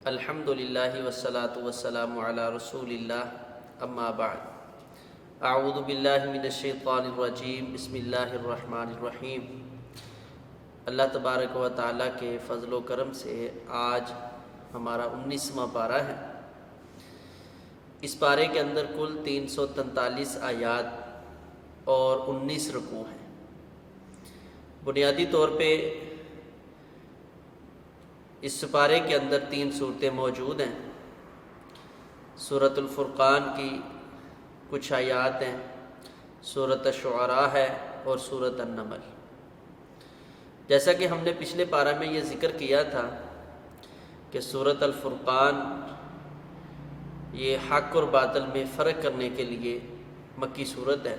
الحمد للہ والصلاة والسلام علی رسول اللہ اما بعد اعوذ باللہ من الشیطان الرجیم بسم اللہ الرحمن الرحیم۔ اللہ تبارک و تعالیٰ کے فضل و کرم سے آج ہمارا 19واں پارہ ہے۔ اس پارے کے اندر کل 343 آیات اور 19 رکوع ہیں۔ بنیادی طور پہ اس سپارے کے اندر 3 صورتیں موجود ہیں۔ سورۃ الفرقان کی کچھ آیات ہیں، سورۃ الشعراء ہے اور سورۃ النمل۔ جیسا کہ ہم نے پچھلے پارہ میں یہ ذکر کیا تھا کہ سورۃ الفرقان یہ حق اور باطل میں فرق کرنے کے لیے مکی صورت ہے،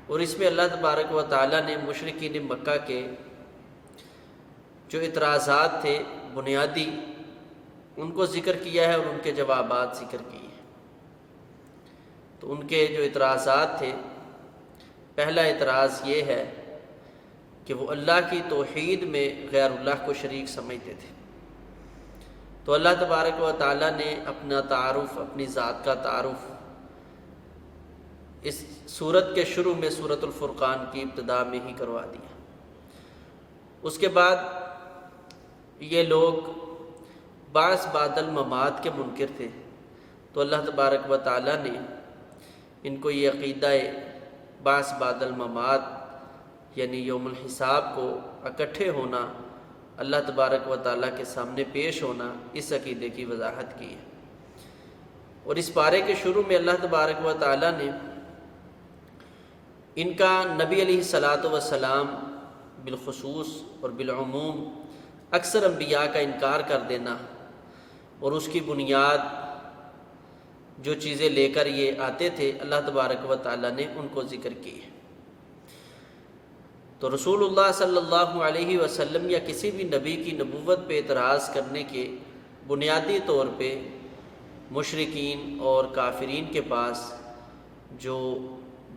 اور اس میں اللہ تبارک و تعالیٰ نے مشرکین مکہ کے جو اعتراضات تھے بنیادی ان کو ذکر کیا ہے اور ان کے جوابات ذکر کیے ہیں۔ تو ان کے جو اعتراضات تھے، پہلا اعتراض یہ ہے کہ وہ اللہ کی توحید میں غیر اللہ کو شریک سمجھتے تھے۔ تو اللہ تبارک و تعالیٰ نے اپنا تعارف، اپنی ذات کا تعارف اس سورت کے شروع میں سورۃ الفرقان کی ابتدا میں ہی کروا دیا۔ اس کے بعد یہ لوگ بعث بعد الممات کے منکر تھے، تو اللہ تبارک و تعالیٰ نے ان کو یہ عقیدہ بعث بعد الممات یعنی یوم الحساب کو اکٹھے ہونا، اللہ تبارک و تعالیٰ کے سامنے پیش ہونا، اس عقیدے کی وضاحت کی ہے۔ اور اس پارے کے شروع میں اللہ تبارک و تعالیٰ نے ان کا نبی علیہ الصلاۃ والسلام بالخصوص اور بالعموم اکثر انبیاء کا انکار کر دینا اور اس کی بنیاد جو چیزیں لے کر یہ آتے تھے، اللہ تبارک و تعالیٰ نے ان کو ذکر کی ہے۔ تو رسول اللہ صلی اللہ علیہ وسلم یا کسی بھی نبی کی نبوت پہ اعتراض کرنے کے بنیادی طور پہ مشرکین اور کافرین کے پاس جو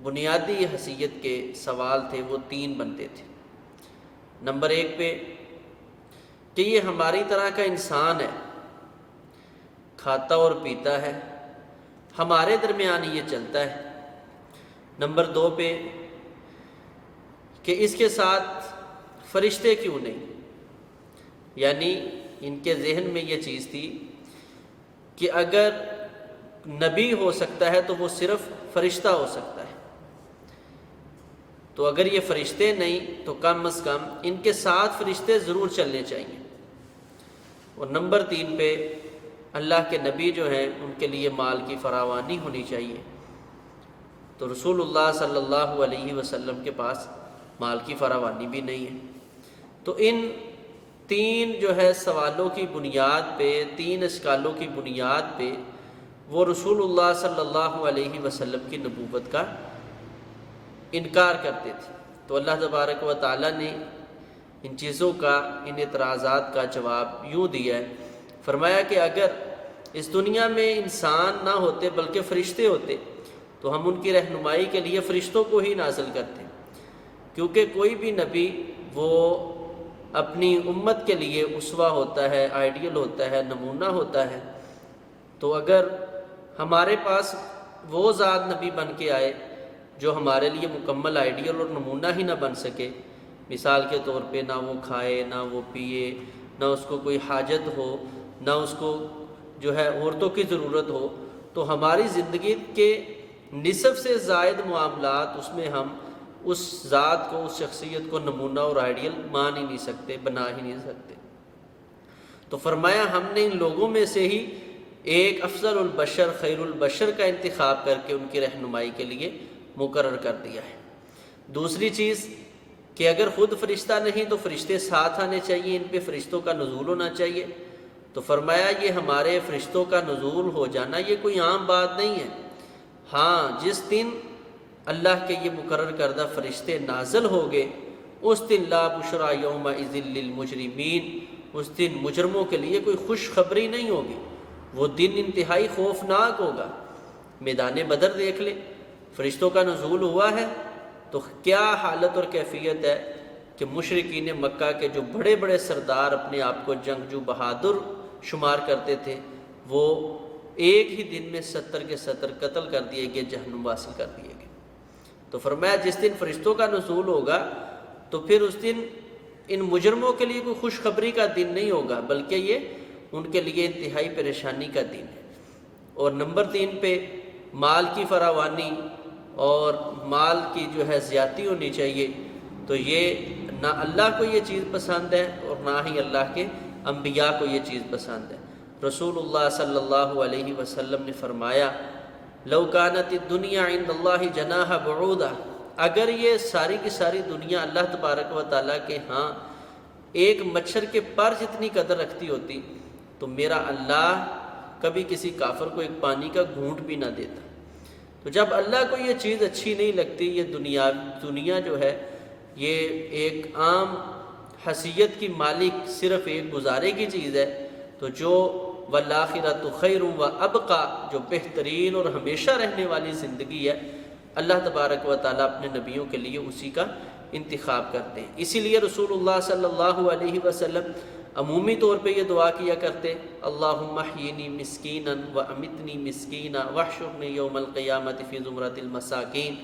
بنیادی حیثیت کے سوال تھے وہ 3 بنتے تھے۔ نمبر 1 پہ کہ یہ ہماری طرح کا انسان ہے، کھاتا اور پیتا ہے، ہمارے درمیان یہ چلتا ہے۔ نمبر 2 پہ کہ اس کے ساتھ فرشتے کیوں نہیں، یعنی ان کے ذہن میں یہ چیز تھی کہ اگر نبی ہو سکتا ہے تو وہ صرف فرشتہ ہو سکتا ہے، تو اگر یہ فرشتے نہیں تو کم از کم ان کے ساتھ فرشتے ضرور چلنے چاہیے۔ اور نمبر 3 پہ اللہ کے نبی جو ہیں ان کے لیے مال کی فراوانی ہونی چاہیے، تو رسول اللہ صلی اللہ علیہ وسلم کے پاس مال کی فراوانی بھی نہیں ہے۔ تو ان 3 جو ہے سوالوں کی بنیاد پہ، 3 اشکالوں کی بنیاد پہ وہ رسول اللہ صلی اللہ علیہ وسلم کی نبوت کا انکار کرتے تھے۔ تو اللہ تبارک و تعالیٰ نے ان چیزوں کا، ان اعتراضات کا جواب یوں دیا ہے، فرمایا کہ اگر اس دنیا میں انسان نہ ہوتے بلکہ فرشتے ہوتے تو ہم ان کی رہنمائی کے لیے فرشتوں کو ہی نازل کرتے، کیونکہ کوئی بھی نبی وہ اپنی امت کے لیے اسوہ ہوتا ہے، آئیڈیل ہوتا ہے، نمونہ ہوتا ہے۔ تو اگر ہمارے پاس وہ ذات نبی بن کے آئے جو ہمارے لیے مکمل آئیڈیل اور نمونہ ہی نہ بن سکے، مثال کے طور پہ نہ وہ کھائے، نہ وہ پیے، نہ اس کو کوئی حاجت ہو، نہ اس کو جو ہے عورتوں کی ضرورت ہو، تو ہماری زندگی کے نصف سے زائد معاملات اس میں ہم اس ذات کو، اس شخصیت کو نمونہ اور آئیڈیل مان ہی نہیں سکتے، بنا ہی نہیں سکتے۔ تو فرمایا ہم نے ان لوگوں میں سے ہی ایک افضل البشر، خیر البشر کا انتخاب کر کے ان کی رہنمائی کے لیے مقرر کر دیا ہے۔ دوسری چیز کہ اگر خود فرشتہ نہیں تو فرشتے ساتھ آنے چاہیے، ان پہ فرشتوں کا نزول ہونا چاہیے۔ تو فرمایا یہ ہمارے فرشتوں کا نزول ہو جانا یہ کوئی عام بات نہیں ہے، ہاں جس دن اللہ کے یہ مقرر کردہ فرشتے نازل ہو گئے اس دن لا بشریٰ یومئذ للمجرمین، اس دن مجرموں کے لیے کوئی خوشخبری نہیں ہوگی، وہ دن انتہائی خوفناک ہوگا۔ میدان بدر دیکھ لیں، فرشتوں کا نزول ہوا ہے تو کیا حالت اور کیفیت ہے کہ مشرکین مکہ کے جو بڑے بڑے سردار اپنے آپ کو جنگجو بہادر شمار کرتے تھے وہ ایک ہی دن میں 70 کے 70 قتل کر دیے گئے، جہنم واصل کر دیے گئے۔ تو فرمایا جس دن فرشتوں کا نزول ہوگا تو پھر اس دن ان مجرموں کے لیے کوئی خوشخبری کا دن نہیں ہوگا، بلکہ یہ ان کے لیے انتہائی پریشانی کا دن ہے۔ اور نمبر 3 پہ مال کی فراوانی اور مال کی جو ہے زیادتی ہونی چاہیے، تو یہ نہ اللہ کو یہ چیز پسند ہے اور نہ ہی اللہ کے انبیاء کو یہ چیز پسند ہے۔ رسول اللہ صلی اللہ علیہ وسلم نے فرمایا لو کانت الدنیا عند اللہ جناح بعوضہ، اگر یہ ساری کی ساری دنیا اللہ تبارک و تعالیٰ کے ہاں ایک مچھر کے پر جتنی قدر رکھتی ہوتی تو میرا اللہ کبھی کسی کافر کو ایک پانی کا گھونٹ بھی نہ دیتا۔ تو جب اللہ کو یہ چیز اچھی نہیں لگتی، یہ دنیا جو ہے یہ ایک عام حیثیت کی مالک صرف ایک گزارے کی چیز ہے، تو جو والآخرۃ خیر وابقیٰ، جو بہترین اور ہمیشہ رہنے والی زندگی ہے، اللہ تبارک و تعالیٰ اپنے نبیوں کے لیے اسی کا انتخاب کرتے ہیں۔ اسی لیے رسول اللہ صلی اللہ علیہ وسلم عمومی طور پہ یہ دعا کیا کرتے اللہم احیینی مسکینا وامیتنی مسکینا واحشرنی یوم القیامت فی زمرۃ المساکین،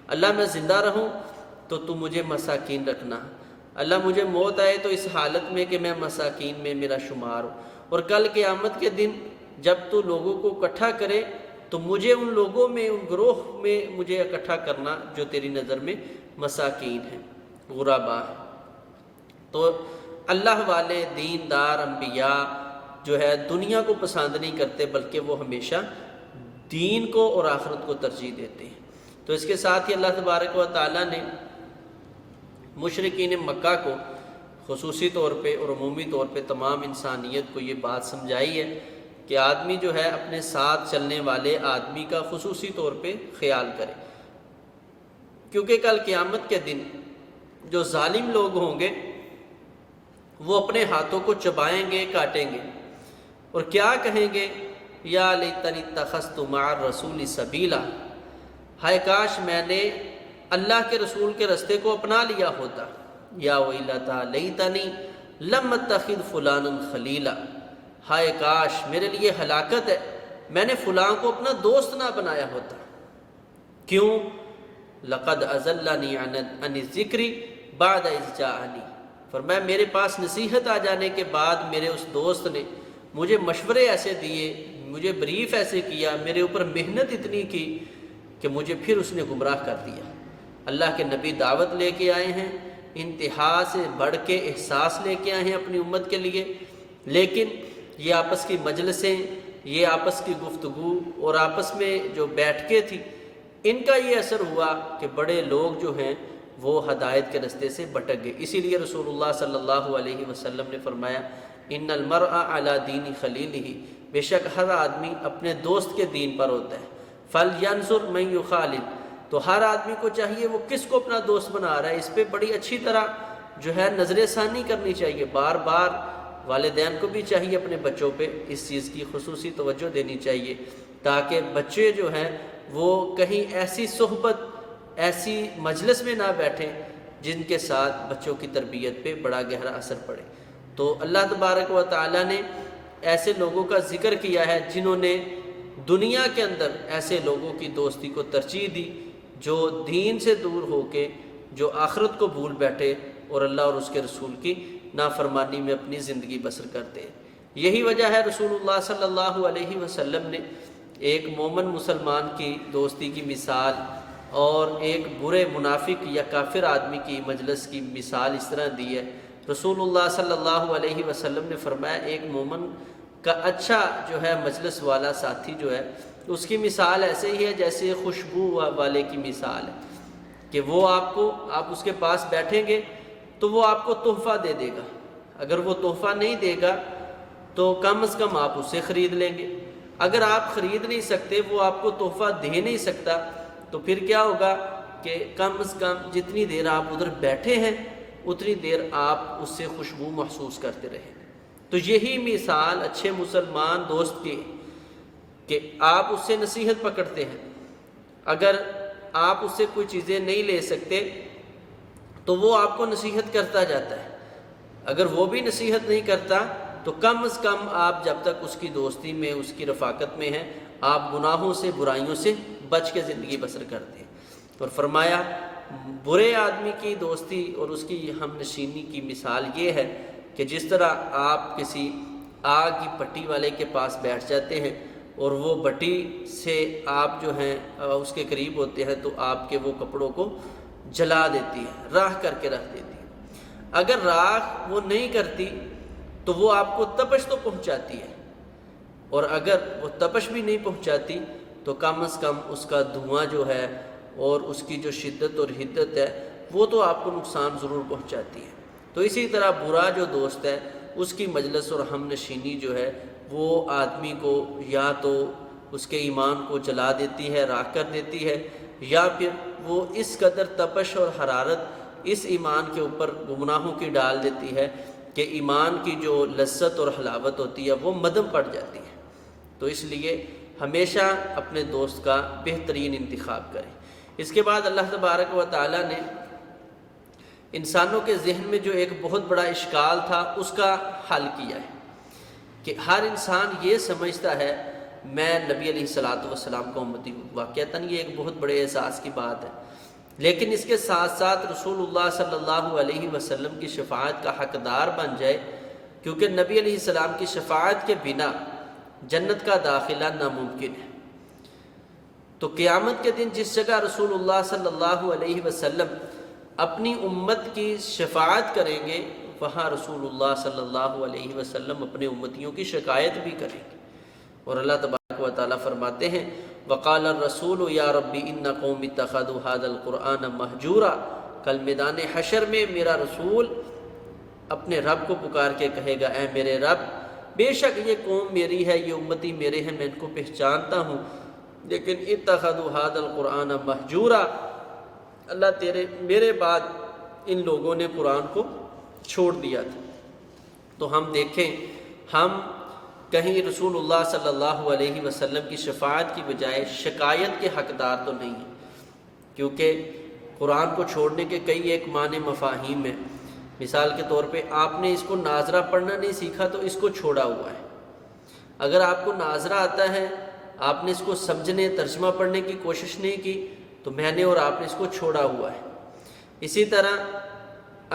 اللہ میں زندہ رہوں تو تو مجھے مساکین رکھنا، اللہ مجھے موت آئے تو اس حالت میں کہ میں مساکین میں میرا شمار ہو، اور کل قیامت کے دن جب تو لوگوں کو اکٹھا کرے تو مجھے ان لوگوں میں، ان گروہ میں مجھے اکٹھا کرنا جو تیری نظر میں مساکین ہیں، غربا ہیں۔ تو اللہ والے دیندار انبیاء جو ہے دنیا کو پسند نہیں کرتے، بلکہ وہ ہمیشہ دین کو اور آخرت کو ترجیح دیتے ہیں۔ تو اس کے ساتھ ہی اللہ تبارک و تعالیٰ نے مشرکین مکہ کو خصوصی طور پہ اور عمومی طور پہ تمام انسانیت کو یہ بات سمجھائی ہے کہ آدمی جو ہے اپنے ساتھ چلنے والے آدمی کا خصوصی طور پہ خیال کرے، کیونکہ کل قیامت کے دن جو ظالم لوگ ہوں گے وہ اپنے ہاتھوں کو چبائیں گے، کاٹیں گے، اور کیا کہیں گے یا لیتنی اتخذت مع الرسول سبیلا، ہائے کاش میں نے اللہ کے رسول کے رستے کو اپنا لیا ہوتا، یا ویلتا لیتنی لم اتخذ فلانا خلیلا، ہائے کاش میرے لیے ہلاکت ہے میں نے فلاں کو اپنا دوست نہ بنایا ہوتا۔ کیوں؟ لقد اضلنی عن الذکر بعد اذ جاءنی، فرمایا میرے پاس نصیحت آ جانے کے بعد میرے اس دوست نے مجھے مشورے ایسے دیے، مجھے بریف ایسے کیا، میرے اوپر محنت اتنی کی کہ مجھے پھر اس نے گمراہ کر دیا۔ اللہ کے نبی دعوت لے کے آئے ہیں، انتہا سے بڑھ کے احساس لے کے آئے ہیں اپنی امت کے لیے، لیکن یہ آپس کی مجلسیں، یہ آپس کی گفتگو اور آپس میں جو بیٹھکیں تھی، ان کا یہ اثر ہوا کہ بڑے لوگ جو ہیں وہ ہدایت کے رستے سے بھٹک گئے۔ اسی لیے رسول اللہ صلی اللہ علیہ وسلم نے فرمایا ان المرء علی دین خلیلہ، بے شک ہر آدمی اپنے دوست کے دین پر ہوتا ہے، فلینظر من یخالل، تو ہر آدمی کو چاہیے وہ کس کو اپنا دوست بنا رہا ہے، اس پہ بڑی اچھی طرح جو ہے نظر ثانی کرنی چاہیے۔ بار بار والدین کو بھی چاہیے اپنے بچوں پہ اس چیز کی خصوصی توجہ دینی چاہیے، تاکہ بچے جو ہیں وہ کہیں ایسی صحبت، ایسی مجلس میں نہ بیٹھیں جن کے ساتھ بچوں کی تربیت پہ بڑا گہرا اثر پڑے۔ تو اللہ تبارک و تعالیٰ نے ایسے لوگوں کا ذکر کیا ہے جنہوں نے دنیا کے اندر ایسے لوگوں کی دوستی کو ترجیح دی جو دین سے دور ہو کے، جو آخرت کو بھول بیٹھے اور اللہ اور اس کے رسول کی نافرمانی میں اپنی زندگی بسر کرتے ہیں۔ یہی وجہ ہے رسول اللہ صلی اللہ علیہ وسلم نے ایک مومن مسلمان کی دوستی کی مثال اور ایک برے منافق یا کافر آدمی کی مجلس کی مثال اس طرح دی ہے۔ رسول اللہ صلی اللہ علیہ وسلم نے فرمایا ایک مومن کا اچھا جو ہے مجلس والا ساتھی جو ہے اس کی مثال ایسے ہی ہے جیسے خوشبو والے کی مثال ہے، کہ وہ آپ اس کے پاس بیٹھیں گے تو وہ آپ کو تحفہ دے دے گا، اگر وہ تحفہ نہیں دے گا تو کم از کم آپ اس سے خرید لیں گے، اگر آپ خرید نہیں سکتے، وہ آپ کو تحفہ دے نہیں سکتا، تو پھر کیا ہوگا کہ کم از کم جتنی دیر آپ ادھر بیٹھے ہیں اتنی دیر آپ اس سے خوشبو محسوس کرتے رہیں۔ تو یہی مثال اچھے مسلمان دوست کی کہ آپ اس سے نصیحت پکڑتے ہیں، اگر آپ اس سے کوئی چیزیں نہیں لے سکتے تو وہ آپ کو نصیحت کرتا جاتا ہے، اگر وہ بھی نصیحت نہیں کرتا تو کم از کم آپ جب تک اس کی دوستی میں، اس کی رفاقت میں ہیں، آپ گناہوں سے، برائیوں سے بچ کے زندگی بسر کرتے ہیں۔ اور فرمایا برے آدمی کی دوستی اور اس کی ہم نشینی کی مثال یہ ہے کہ جس طرح آپ کسی آگ کی پٹی والے کے پاس بیٹھ جاتے ہیں اور وہ بٹی سے آپ جو ہیں اس کے قریب ہوتے ہیں تو آپ کے وہ کپڑوں کو جلا دیتی ہے، راکھ کر کے رکھ دیتی ہے۔ اگر راکھ وہ نہیں کرتی تو وہ آپ کو تپش تو پہنچاتی ہے، اور اگر وہ تپش بھی نہیں پہنچاتی تو کم از کم اس کا دھواں جو ہے اور اس کی جو شدت اور حدت ہے وہ تو آپ کو نقصان ضرور پہنچاتی ہے۔ تو اسی طرح برا جو دوست ہے اس کی مجلس اور ہم نشینی جو ہے وہ آدمی کو یا تو اس کے ایمان کو جلا دیتی ہے، راکھ کر دیتی ہے، یا پھر وہ اس قدر تپش اور حرارت اس ایمان کے اوپر گناہوں کی ڈال دیتی ہے کہ ایمان کی جو لذت اور حلاوت ہوتی ہے وہ مدھم پڑ جاتی ہے۔ تو اس لیے ہمیشہ اپنے دوست کا بہترین انتخاب کریں۔ اس کے بعد اللہ تبارک و تعالیٰ نے انسانوں کے ذہن میں جو ایک بہت بڑا اشکال تھا اس کا حل کیا ہے کہ ہر انسان یہ سمجھتا ہے میں نبی علیہ الصلاۃ والسلام کا امتی ہوں۔ واقعتاً یہ ایک بہت بڑے احساس کی بات ہے، لیکن اس کے ساتھ ساتھ رسول اللہ صلی اللہ علیہ وسلم کی شفاعت کا حقدار بن جائے، کیونکہ نبی علیہ السلام کی شفاعت کے بنا جنت کا داخلہ ناممکن ہے۔ تو قیامت کے دن جس جگہ رسول اللہ صلی اللہ علیہ وسلم اپنی امت کی شفاعت کریں گے وہاں رسول اللہ صلی اللہ علیہ وسلم اپنے امتیوں کی شکایت بھی کریں گے۔ اور اللہ تبارک و تعالیٰ فرماتے ہیں وقال الرسول یا ربی ان قوم اتخذوا هذا القرآن مہجورا، کل میدان حشر میں میرا رسول اپنے رب کو پکار کے کہے گا اے میرے رب، بے شک یہ قوم میری ہے، یہ امتی میرے ہیں، میں ان کو پہچانتا ہوں، لیکن اتخذوا هذا القرآن مہجورا، اللہ میرے بعد ان لوگوں نے قرآن کو چھوڑ دیا تھا۔ تو ہم دیکھیں ہم کہیں رسول اللہ صلی اللہ علیہ وسلم کی شفاعت کی بجائے شکایت کے حقدار تو نہیں ہیں، کیونکہ قرآن کو چھوڑنے کے کئی ایک معنی مفاہیم ہیں۔ مثال کے طور پہ آپ نے اس کو ناظرہ پڑھنا نہیں سیکھا تو اس کو چھوڑا ہوا ہے۔ اگر آپ کو ناظرہ آتا ہے، آپ نے اس کو سمجھنے، ترجمہ پڑھنے کی کوشش نہیں کی تو میں نے اور آپ نے اس کو چھوڑا ہوا ہے۔ اسی طرح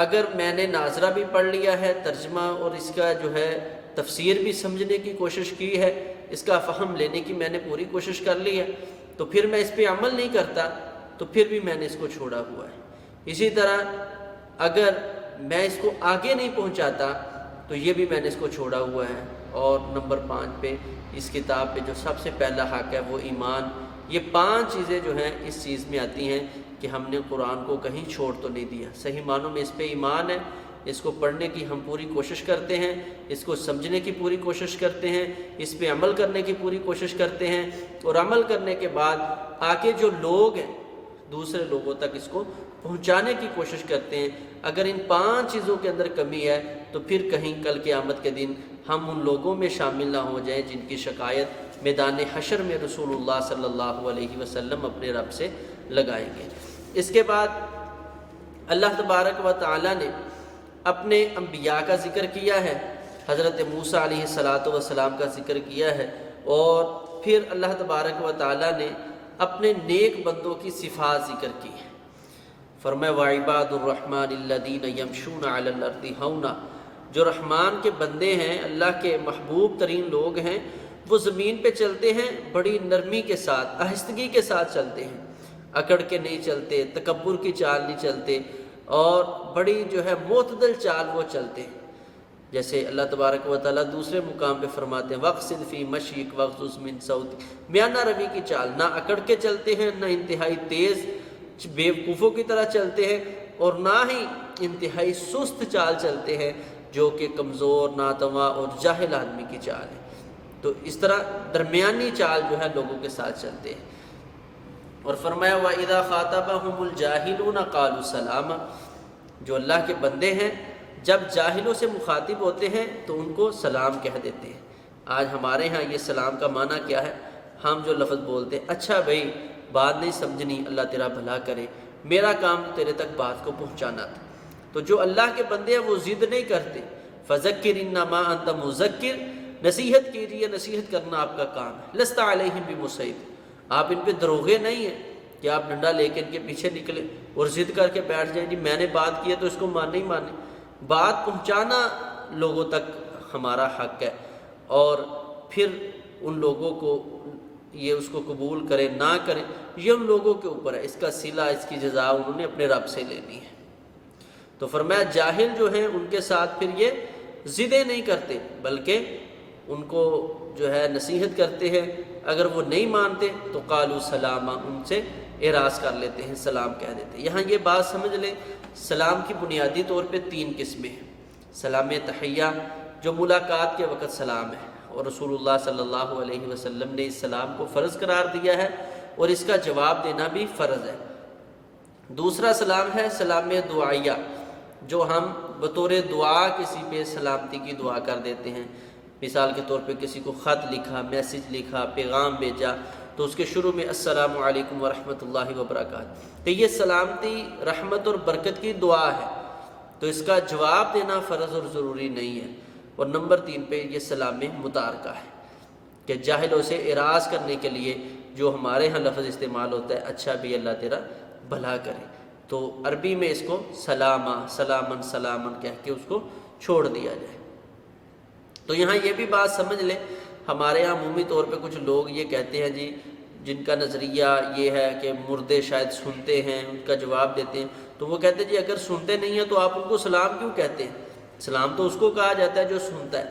اگر میں نے ناظرہ بھی پڑھ لیا ہے، ترجمہ اور اس کا جو ہے تفسیر بھی سمجھنے کی کوشش کی ہے، اس کا فہم لینے کی میں نے پوری کوشش کر لی ہے، تو پھر میں اس پہ عمل نہیں کرتا تو پھر بھی میں نے اس کو چھوڑا ہوا ہے۔ اسی طرح اگر میں اس کو آگے نہیں پہنچاتا تو یہ بھی میں نے اس کو چھوڑا ہوا ہے۔ اور نمبر 5 پہ اس کتاب پہ جو سب سے پہلا حق ہے وہ ایمان۔ یہ 5 چیزیں جو ہیں اس چیز میں آتی ہیں کہ ہم نے قرآن کو کہیں چھوڑ تو نہیں دیا، صحیح معنوں میں اس پہ ایمان ہے، اس کو پڑھنے کی ہم پوری کوشش کرتے ہیں، اس کو سمجھنے کی پوری کوشش کرتے ہیں، اس پہ عمل کرنے کی پوری کوشش کرتے ہیں، اور عمل کرنے کے بعد آگے جو لوگ ہیں دوسرے لوگوں تک اس کو پہنچانے کی کوشش کرتے ہیں۔ اگر ان 5 چیزوں کے اندر کمی ہے تو پھر کہیں کل قیامت کے دن ہم ان لوگوں میں شامل نہ ہو جائیں جن کی شکایت میدان حشر میں رسول اللہ صلی اللہ علیہ وسلم اپنے رب سے لگائیں گے۔ اس کے بعد اللہ تبارک و تعالیٰ نے اپنے انبیاء کا ذکر کیا ہے، حضرت موسیٰ علیہ السلام کا ذکر کیا ہے، اور پھر اللہ تبارک و تعالیٰ نے اپنے نیک بندوں کی صفات ذکر کی ہے۔ فرمایا وعباد الرحمن الذین یمشون علی الارض ہونا، جو رحمان کے بندے ہیں، اللہ کے محبوب ترین لوگ ہیں، وہ زمین پہ چلتے ہیں بڑی نرمی کے ساتھ، آہستگی کے ساتھ چلتے ہیں، اکڑ کے نہیں چلتے، تکبر کی چال نہیں چلتے، اور بڑی جو ہے معتدل چال وہ چلتے ہیں۔ جیسے اللہ تبارک و تعالیٰ دوسرے مقام پہ فرماتے ہیں وَقْصِدْ فِي مَشْيِكَ وَاغْضُضْ مِنْ صَوْتِكَ، میانہ روی کی چال، نہ اکڑ کے چلتے ہیں، نہ انتہائی تیز بیوقوفوں کی طرح چلتے ہیں، اور نہ ہی انتہائی سست چال چلتے ہیں جو کہ کمزور، ناتواں اور جاہل آدمی کی چال ہے۔ تو اس طرح درمیانی چال جو ہے لوگوں کے ساتھ چلتے ہیں۔ اور فرمایا وَإِذَا خَاطَبَهُمُ الْجَاهِلُونَ قَالُوا سَلَامًا، جو اللہ کے بندے ہیں جب جاہلوں سے مخاطب ہوتے ہیں تو ان کو سلام کہہ دیتے ہیں۔ آج ہمارے ہاں یہ سلام کا معنی کیا ہے؟ ہم جو لفظ بولتے ہیں اچھا بھائی بات نہیں سمجھنی، اللہ تیرا بھلا کرے، میرا کام تیرے تک بات کو پہنچانا تھا۔ تو جو اللہ کے بندے ہیں وہ ضد نہیں کرتے۔ فذکر انما انت مذکر، نصیحت کیجیے، نصیحت کرنا آپ کا کام ہے، لست علیہم بمسیطر، آپ ان پہ دروغے نہیں ہیں کہ آپ ڈنڈا لے کے ان کے پیچھے نکلے اور ضد کر کے بیٹھ جائیں جی میں نے بات کی ہے تو اس کو ماننا ہی مانیں۔ بات پہنچانا لوگوں تک ہمارا حق ہے، اور پھر ان لوگوں کو یہ اس کو قبول کرے نہ کرے یہ ان لوگوں کے اوپر ہے، اس کا صلہ، اس کی جزا انہوں نے اپنے رب سے لینی ہے۔ تو فرمایا جاہل جو ہیں ان کے ساتھ پھر یہ ضدیں نہیں کرتے بلکہ ان کو جو ہے نصیحت کرتے ہیں، اگر وہ نہیں مانتے تو قالوا سلاما، ان سے اعراض کر لیتے ہیں، سلام کہہ دیتے ہیں۔ یہاں یہ بات سمجھ لیں، سلام کی بنیادی طور پہ 3 قسمیں ہیں۔ سلام تحیہ جو ملاقات کے وقت سلام ہے، اور رسول اللہ صلی اللہ علیہ وسلم نے اس سلام کو فرض قرار دیا ہے اور اس کا جواب دینا بھی فرض ہے۔ دوسرا سلام ہے سلام دعائیہ، جو ہم بطور دعا کسی پہ سلامتی کی دعا کر دیتے ہیں۔ مثال کے طور پہ کسی کو خط لکھا، میسج لکھا، پیغام بھیجا، تو اس کے شروع میں السلام علیکم ورحمۃ اللہ وبرکاتہ، تو یہ سلامتی، رحمت اور برکت کی دعا ہے، تو اس کا جواب دینا فرض اور ضروری نہیں ہے۔ اور نمبر 3 پہ یہ سلام متارکہ ہے کہ جاہلوں سے اعراض کرنے کے لیے جو ہمارے ہاں لفظ استعمال ہوتا ہے، اچھا بھی اللہ تیرا بھلا کرے، تو عربی میں اس کو سلامہ، سلامن، سلامن کہہ کے اس کو چھوڑ دیا جائے۔ تو یہاں یہ بھی بات سمجھ لیں، ہمارے یہاں عمومی طور پہ کچھ لوگ یہ کہتے ہیں جی، جن کا نظریہ یہ ہے کہ مردے شاید سنتے ہیں، ان کا جواب دیتے ہیں، تو وہ کہتے ہیں جی اگر سنتے نہیں ہیں تو آپ ان کو سلام کیوں کہتے ہیں؟ سلام تو اس کو کہا جاتا ہے جو سنتا ہے،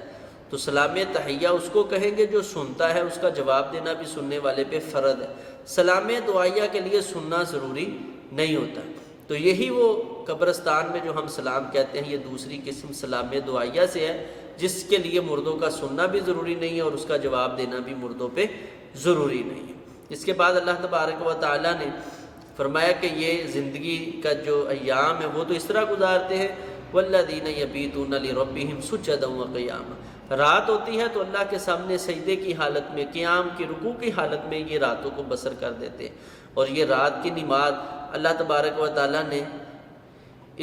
تو سلام تحیہ اس کو کہیں گے جو سنتا ہے، اس کا جواب دینا بھی سننے والے پہ فرض ہے۔ سلام دعائیہ کے لیے سننا ضروری نہیں ہوتا، تو یہی وہ قبرستان میں جو ہم سلام کہتے ہیں، یہ دوسری قسم سلام دعائیہ سے ہے، جس کے لیے مردوں کا سننا بھی ضروری نہیں ہے اور اس کا جواب دینا بھی مردوں پہ ضروری نہیں ہے۔ اس کے بعد اللہ تبارک و تعالیٰ نے فرمایا کہ یہ زندگی کا جو ایام ہے وہ تو اس طرح گزارتے ہیں، والذین یبیتون لربہم سجدا وقیاما، رات ہوتی ہے تو اللہ کے سامنے سجدے کی حالت میں، قیام کی، رکوع کی حالت میں یہ راتوں کو بسر کر دیتے ہیں۔ اور یہ رات کی نماز اللہ تبارک و تعالیٰ نے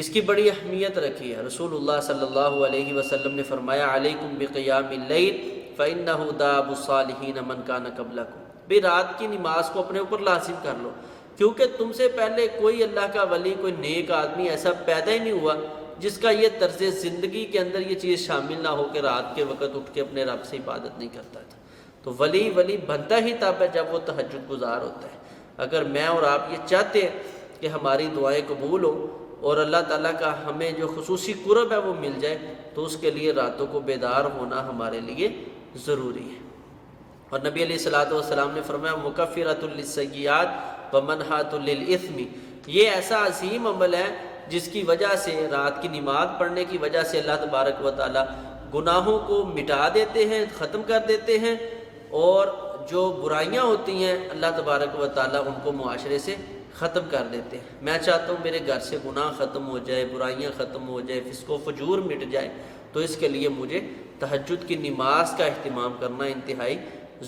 اس کی بڑی اہمیت رکھی ہے۔ رسول اللہ صلی اللہ علیہ وسلم نے فرمایا علیکم بقیام اللیل فإنہ داب الصالحین من کان قبلکم، بھی رات کی نماز کو اپنے اوپر لازم کر لو، کیونکہ تم سے پہلے کوئی اللہ کا ولی، کوئی نیک آدمی ایسا پیدا ہی نہیں ہوا جس کا یہ طرز زندگی کے اندر یہ چیز شامل نہ ہو کہ رات کے وقت اٹھ کے اپنے رب سے عبادت نہیں کرتا تھا۔ تو ولی بنتا ہی تب ہے جب وہ تہجد گزار ہوتا ہے۔ اگر میں اور آپ یہ چاہتے ہیں کہ ہماری دعائیں قبول ہوں اور اللہ تعالیٰ کا ہمیں جو خصوصی قرب ہے وہ مل جائے، تو اس کے لیے راتوں کو بیدار ہونا ہمارے لیے ضروری ہے۔ اور نبی علیہ الصلوۃ والسلام نے فرمایا مکفرۃ للسیئات ومنہۃ للإثم، یہ ایسا عظیم عمل ہے جس کی وجہ سے، رات کی نماز پڑھنے کی وجہ سے اللہ تبارک و تعالیٰ گناہوں کو مٹا دیتے ہیں، ختم کر دیتے ہیں، اور جو برائیاں ہوتی ہیں اللہ تبارک و تعالیٰ ان کو معاشرے سے ختم کر دیتے ہیں۔ میں چاہتا ہوں میرے گھر سے گناہ ختم ہو جائے، برائیاں ختم ہو جائے، فسق و فجور مٹ جائے، تو اس کے لیے مجھے تہجد کی نماز کا اہتمام کرنا انتہائی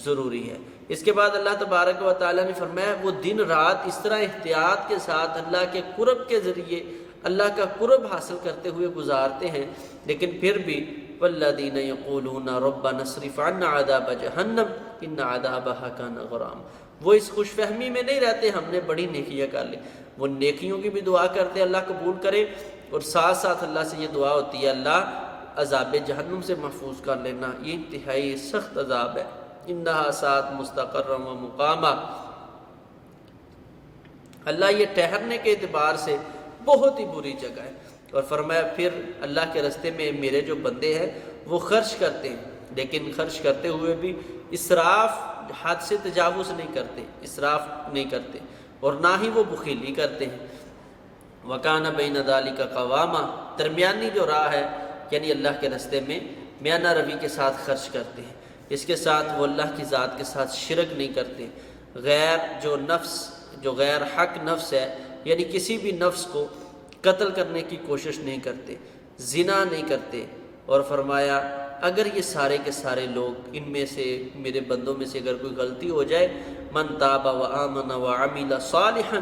ضروری ہے۔ اس کے بعد اللہ تبارک و تعالیٰ نے فرمایا وہ دن رات اس طرح احتیاط کے ساتھ اللہ کے قرب کے ذریعے اللہ کا قرب حاصل کرتے ہوئے گزارتے ہیں، لیکن پھر بھی والذین یقولون ربنا اصرف عنا عذاب جہنم ان عذابها کان غرام، وہ اس خوش فہمی میں نہیں رہتے ہم نے بڑی نیکیاں کر لی، وہ نیکیوں کی بھی دعا کرتے اللہ قبول کرے، اور ساتھ ساتھ اللہ سے یہ دعا ہوتی ہے اللہ عذاب جہنم سے محفوظ کر لینا، یہ انتہائی سخت عذاب ہے، انہا سات مستقرا و مقاما، اللہ یہ ٹھہرنے کے اعتبار سے بہت ہی بری جگہ ہے۔ اور فرمایا پھر اللہ کے راستے میں میرے جو بندے ہیں وہ خرچ کرتے ہیں، لیکن خرچ کرتے ہوئے بھی اسراف، حد سے تجاوز نہیں کرتے، اسراف نہیں کرتے، اور نہ ہی وہ بخیلی کرتے ہیں۔ وَكَانَ بَيْنَ ذَلِكَ قَوَامًا، درمیانی جو راہ ہے یعنی اللہ کے راستے میں میانہ روی کے ساتھ خرچ کرتے ہیں، اس کے ساتھ وہ اللہ کی ذات کے ساتھ شرک نہیں کرتے، غیر جو نفس، جو غیر حق نفس ہے یعنی کسی بھی نفس کو قتل کرنے کی کوشش نہیں کرتے، زنا نہیں کرتے، اور فرمایا اگر یہ سارے کے سارے لوگ ان میں سے میرے بندوں میں سے اگر کوئی غلطی ہو جائے، من تاب وآمن وعمل صالحا،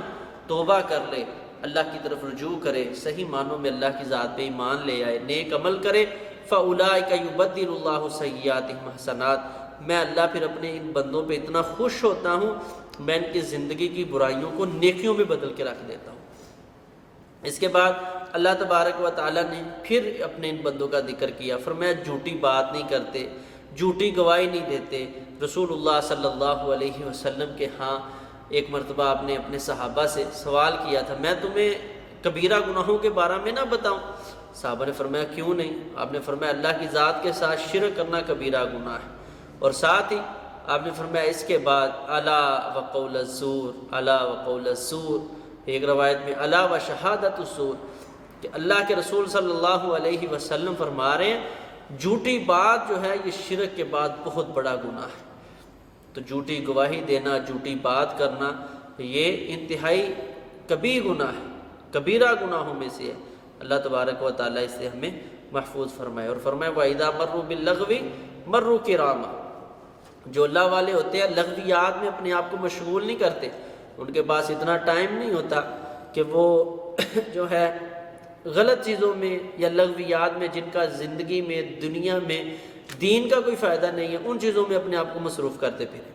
توبہ کر لے، اللہ کی طرف رجوع کرے، صحیح معنوں میں اللہ کی ذات پہ ایمان لے آئے، نیک عمل کرے، فَأُولَٰئِكَ يُبَدِّلُ اللَّهُ سَيِّئَاتِهِمْ حَسَنَاتٍ، میں اللہ پھر اپنے ان بندوں پہ اتنا خوش ہوتا ہوں، میں ان کی زندگی کی برائیوں کو نیکیوں میں بدل کے رکھ دیتا ہوں۔ اس کے بعد اللہ تبارک و تعالیٰ نے پھر اپنے ان بندوں کا ذکر کیا، فرمایا جھوٹی بات نہیں کرتے، جھوٹی گواہی نہیں دیتے۔ رسول اللہ صلی اللہ علیہ وسلم کے ہاں ایک مرتبہ آپ نے اپنے صحابہ سے سوال کیا تھا، میں تمہیں کبیرہ گناہوں کے بارے میں نہ بتاؤں؟ صحابہ نے فرمایا کیوں نہیں؟ آپ نے فرمایا اللہ کی ذات کے ساتھ شرک کرنا کبیرہ گناہ ہے، اور ساتھ ہی آپ نے فرمایا اس کے بعد الا وقول الزور، الا وقول الزور، ایک روایت میں الا و شہادت الزور، کہ اللہ کے رسول صلی اللہ علیہ وسلم فرما رہے ہیں جھوٹی بات جو ہے یہ شرک کے بعد بہت بڑا گناہ ہے۔ تو جھوٹی گواہی دینا، جھوٹی بات کرنا، یہ انتہائی کبیر گناہ ہے، کبیرہ گناہوں میں سے ہے۔ اللہ تبارک و تعالیٰ اس سے ہمیں محفوظ فرمائے، اور فرمائے وَإِذَا مَرُّوا بِاللَّغْوِ مَرُّوا كِرَامًا، جو اللہ والے ہوتے ہیں لغویات میں اپنے آپ کو مشغول نہیں کرتے، ان کے پاس اتنا ٹائم نہیں ہوتا کہ وہ جو ہے غلط چیزوں میں یا لغویات میں جن کا زندگی میں دنیا میں دین کا کوئی فائدہ نہیں ہے ان چیزوں میں اپنے آپ کو مصروف کرتے پھریں۔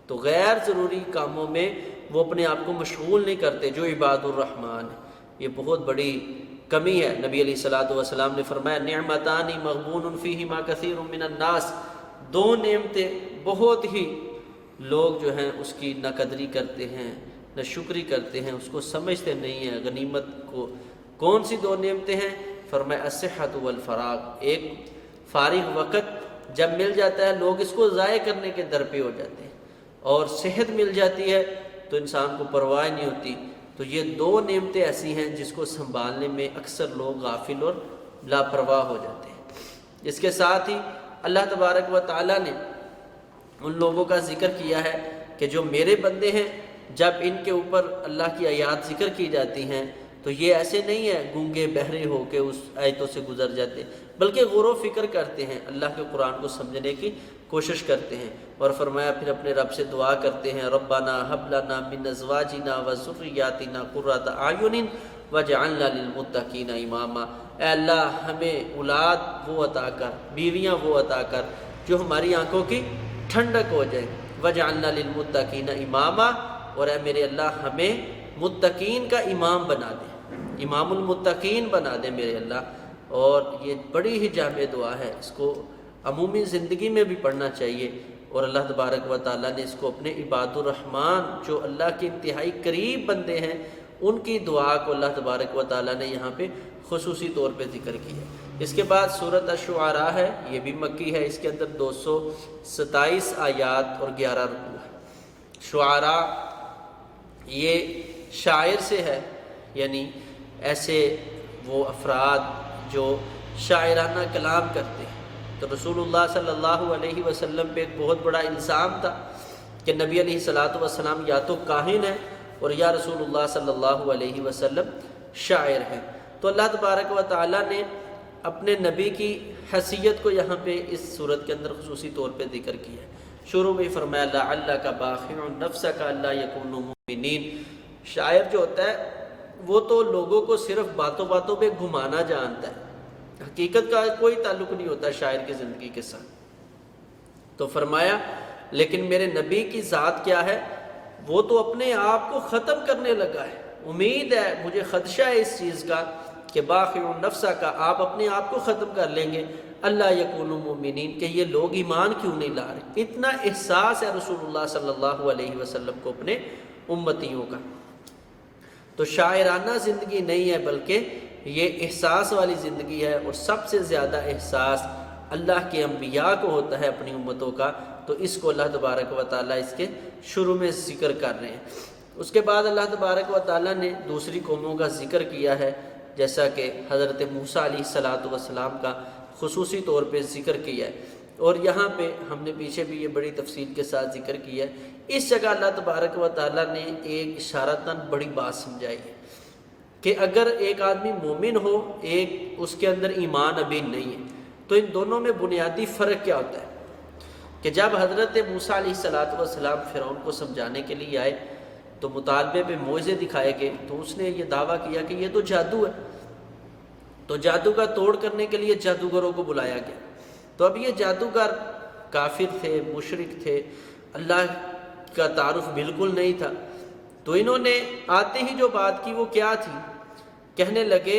تو غیر ضروری کاموں میں وہ اپنے آپ کو مشغول نہیں کرتے، جو عباد الرحمن ہے۔ یہ بہت بڑی کمی ہے۔ نبی علیہ الصلوۃ والسلام نے فرمایا نعمتان مغبون فیہما کثیر من الناس، دو نعمتیں بہت ہی لوگ جو ہیں اس کی نہ قدری کرتے ہیں نہ شکری کرتے ہیں، اس کو سمجھتے نہیں ہیں غنیمت کو۔ کون سی دو نعمتیں ہیں؟ فرمایا الصحۃ والفراغ، ایک فارغ وقت جب مل جاتا ہے لوگ اس کو ضائع کرنے کے در پہ ہو جاتے ہیں، اور صحت مل جاتی ہے تو انسان کو پرواہ نہیں ہوتی۔ تو یہ دو نعمتیں ایسی ہیں جس کو سنبھالنے میں اکثر لوگ غافل اور لاپرواہ ہو جاتے ہیں۔ اس کے ساتھ ہی اللہ تبارک و تعالیٰ نے ان لوگوں کا ذکر کیا ہے کہ جو میرے بندے ہیں، جب ان کے اوپر اللہ کی آیات ذکر کی جاتی ہیں تو یہ ایسے نہیں ہے گونگے بہرے ہو کے اس آیتوں سے گزر جاتے، بلکہ غور و فکر کرتے ہیں، اللہ کے قرآن کو سمجھنے کی کوشش کرتے ہیں۔ اور فرمایا پھر اپنے رب سے دعا کرتے ہیں ربنا هب لنا من ازواجنا وذرياتنا قرۃ اعین واجعلنا للمتقین اماما، اے اللہ ہمیں اولاد وہ عطا کر، بیویاں وہ عطا کر جو ہماری آنکھوں کی ٹھنڈک ہو جائے، واجعلنا للمتقین اماما، اور اے میرے اللہ ہمیں متقین کا امام بنا دے، امام المتقین بنا دے میرے اللہ۔ اور یہ بڑی ہی جامع دعا ہے، اس کو عمومی زندگی میں بھی پڑھنا چاہیے، اور اللہ تبارک و تعالیٰ نے اس کو اپنے عباد الرحمن جو اللہ کے انتہائی قریب بندے ہیں ان کی دعا کو اللہ تبارک و تعالیٰ نے یہاں پہ خصوصی طور پہ ذکر کیا ہے۔ اس کے بعد سورۃ الشعراء ہے، یہ بھی مکی ہے، اس کے اندر 227 آیات اور 11 رکوع ہے۔ شعراء یہ شاعر سے ہے، یعنی ایسے وہ افراد جو شاعرانہ کلام کرتے ہیں۔ تو رسول اللہ صلی اللہ علیہ وسلم پہ ایک بہت بڑا الزام تھا کہ نبی علیہ الصلوۃ والسلام یا تو کاہن ہیں اور یا رسول اللہ صلی اللہ علیہ وسلم شاعر ہیں۔ تو اللہ تبارک و تعالیٰ نے اپنے نبی کی حیثیت کو یہاں پہ اس صورت کے اندر خصوصی طور پہ ذکر کیا ہے۔ شروع میں فرمایا لعلک باخع نفسک الا یکونوا مؤمنین، شاعر جو ہوتا ہے وہ تو لوگوں کو صرف باتوں باتوں پہ گھمانا جانتا ہے، حقیقت کا کوئی تعلق نہیں ہوتا شاعر کی زندگی کے ساتھ۔ تو فرمایا لیکن میرے نبی کی ذات کیا ہے، وہ تو اپنے آپ کو ختم کرنے لگا ہے۔ امید ہے، مجھے خدشہ ہے اس چیز کا کہ باخع نفسہ کا، آپ اپنے آپ کو ختم کر لیں گے، اللہ یکونوا مؤمنین، کہ یہ لوگ ایمان کیوں نہیں لا رہے۔ اتنا احساس ہے رسول اللہ صلی اللہ علیہ وسلم کو اپنے امتیوں کا۔ تو شاعرانہ زندگی نہیں ہے بلکہ یہ احساس والی زندگی ہے، اور سب سے زیادہ احساس اللہ کے انبیاء کو ہوتا ہے اپنی امتوں کا۔ تو اس کو اللہ تبارک و تعالیٰ اس کے شروع میں ذکر کر رہے ہیں۔ اس کے بعد اللہ تبارک و تعالیٰ نے دوسری قوموں کا ذکر کیا ہے، جیسا کہ حضرت موسیٰ علیہ الصلوۃ والسلام کا خصوصی طور پہ ذکر کیا ہے، اور یہاں پہ ہم نے پیچھے بھی یہ بڑی تفصیل کے ساتھ ذکر کیا ہے۔ اس جگہ اللہ تبارک و تعالیٰ نے ایک اشارتاً بڑی بات سمجھائی ہے کہ اگر ایک آدمی مومن ہو، ایک اس کے اندر ایمان ابھی نہیں ہے، تو ان دونوں میں بنیادی فرق کیا ہوتا ہے کہ جب حضرت موسیٰ علیہ الصلوۃ والسلام فرعون کو سمجھانے کے لیے آئے تو مطالبے پہ معجزے دکھائے گئے، تو اس نے یہ دعویٰ کیا کہ یہ تو جادو ہے، تو جادو کا توڑ کرنے کے لیے جادوگروں کو بلایا گیا. تو اب یہ جادوگر کافر تھے، مشرک تھے، اللہ کا تعارف بالکل نہیں تھا. تو انہوں نے آتے ہی جو بات کی وہ کیا تھی، کہنے لگے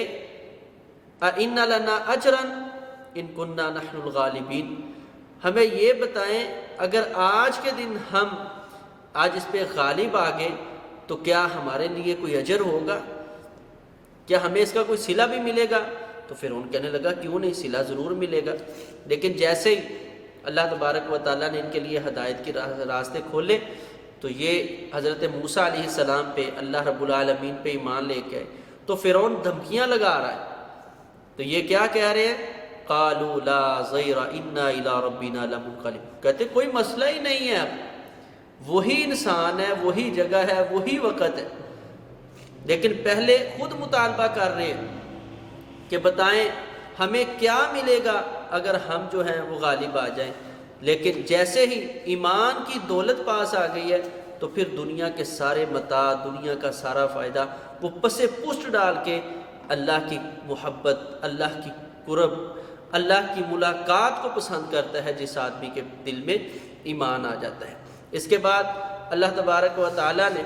اَإِنَّ لَنَا أَجْرًا إِن كُنَّا نَحْنُ الْغَالِبِينَ، ہمیں یہ بتائیں اگر آج کے دن ہم آج اس پہ غالب آ گئے تو کیا ہمارے لیے کوئی اجر ہوگا، کیا ہمیں اس کا کوئی صلہ بھی ملے گا؟ تو فرعون کہنے لگا کیوں نہیں، صلہ ضرور ملے گا. لیکن جیسے ہی اللہ تبارک و تعالیٰ نے ان کے لیے ہدایت کے راستے کھولے تو یہ حضرت موسیٰ علیہ السلام پہ، اللہ رب العالمین پہ ایمان لے کے آئے. تو فرعون دھمکیاں لگا رہا ہے. تو یہ کیا کہہ رہے ہیں، قالوا لا ضیر انا الی ربنا لمنقلبون، کہتے کوئی مسئلہ ہی نہیں ہے، اب وہی انسان ہے، وہی جگہ ہے، وہی وقت ہے. لیکن پہلے خود مطالبہ کر رہے ہیں کہ بتائیں ہمیں کیا ملے گا اگر ہم جو ہیں وہ غالب آ جائیں. لیکن جیسے ہی ایمان کی دولت پاس آ گئی ہے تو پھر دنیا کے سارے متاع، دنیا کا سارا فائدہ وہ پس پشت ڈال کے اللہ کی محبت، اللہ کی قرب، اللہ کی ملاقات کو پسند کرتا ہے جس آدمی کے دل میں ایمان آ جاتا ہے. اس کے بعد اللہ تبارک و تعالیٰ نے